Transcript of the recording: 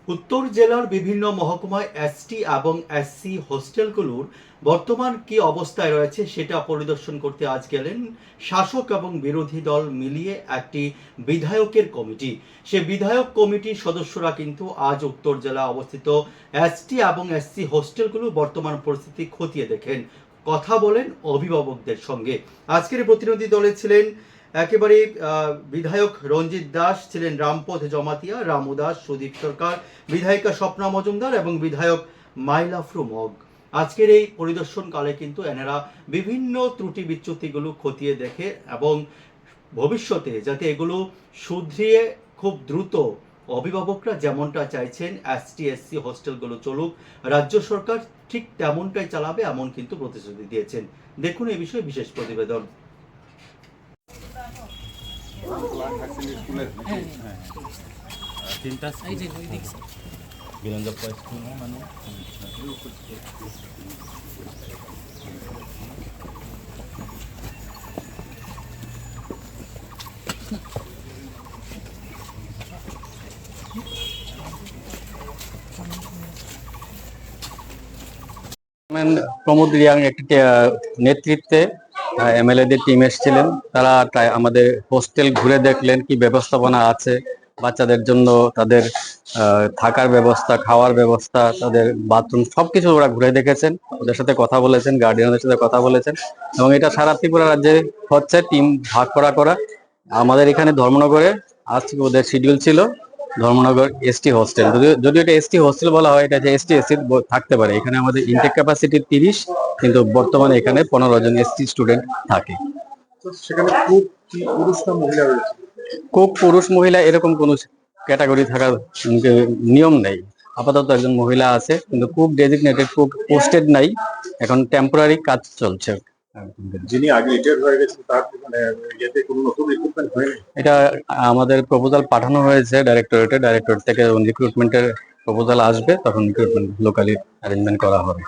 উত্তর জেলার বিভিন্ন মহকুমায় এসটি এবং এসসি হোস্টেলগুলোর বর্তমান কি অবস্থায় রয়েছে সেটা পরিদর্শন করতে আজ গেলেন শাসক এবং বিরোধী দল মিলিয়ে একটি বিধায়কের কমিটি। সে বিধায়ক কমিটির সদস্যরা কিন্তু আজ উত্তর জেলা অবস্থিত এসটি এবং এসসি হোস্টেলগুলোর বর্তমান পরিস্থিতি খতিয়ে দেখেন, কথা বলেন অভিভাবকদের সঙ্গে। আজকের প্রতিনিধি দলে ছিলেন একেবারে বিধায়ক রঞ্জিত দাস, ছিলেন রামপথ জমাতিয়া, রামু দাস, সুদীপ সরকার, বিধায়িকা স্বপ্না মজুমদার এবং বিধায়ক মাইলাফরু মগ। আজকের এই পরিদর্শনকালে কিন্তু এনারা বিভিন্ন ত্রুটি বিচ্যুতিগুলো খতিয়ে দেখে এবং ভবিষ্যতে যাতে এগুলো শুধরিয়ে খুব দ্রুত অভিভাবকরা যেমনটা চাইছেন এসটি এসসি হোস্টেলগুলো চলুক, রাজ্য সরকার ঠিক তেমনটাই চালাবে এমন কিন্তু প্রতিশ্রুতি দিয়েছেন। দেখুন এই বিষয়ে বিশেষ প্রতিবেদন। প্রমোদ রিয়াং একটি নেতৃত্বে এমএলএদের টিম এসেছিলেন। তারা আমাদের হোস্টেল ঘুরে দেখলেন কি ব্যবস্থাপনা আছে বাচ্চাদের জন্য, তাদের থাকার ব্যবস্থা, খাওয়ার ব্যবস্থা, তাদের বাথরুম সবকিছু ওরা ঘুরে দেখেছেন, ওদের সাথে কথা বলেছেন, গার্ডিয়ানদের সাথে কথা বলেছেন। এবং এটা সারা ত্রিপুরা রাজ্যে হচ্ছে, টিম ভাগ করা। আমাদের এখানে ধর্মনগরে আজ ওদের শিডিউল ছিল ধর্মনগর এসটি হোস্টেল। যদিও এটা এসটি হোস্টেল বলা হয়, এটা যে এসটি এসসি থাকতে পারে। এখানে আমাদের ইনটেক ক্যাপাসিটি 30, কিন্তু বর্তমানে এখানে 15 জন এসটি স্টুডেন্ট থাকে। সেখানে খুব পুরুষ না মহিলা রয়েছে? খুব পুরুষ মহিলা এরকম কোন ক্যাটাগরি থাকার নিয়ম নেই। আপাতত একজন মহিলা আছে, কিন্তু খুব ডেজিগনেটেড, খুব পোস্টেড নাই, এখন টেম্পোরারি কাজ চলছে। যিনি আগে রিটায়ার হয়ে গেছেন তার মানে ইয়েতে কোনো নতুন রিক্রুটমেন্ট হয়নি? এটা আমাদের প্রপোজাল পাঠানো হয়েছে ডাইরেক্টরেট থেকে, রিক্রুটমেন্টের প্রপোজাল আসবে তখন রিক্রুটমেন্ট লোকালি অ্যারেঞ্জমেন্ট করা হবে।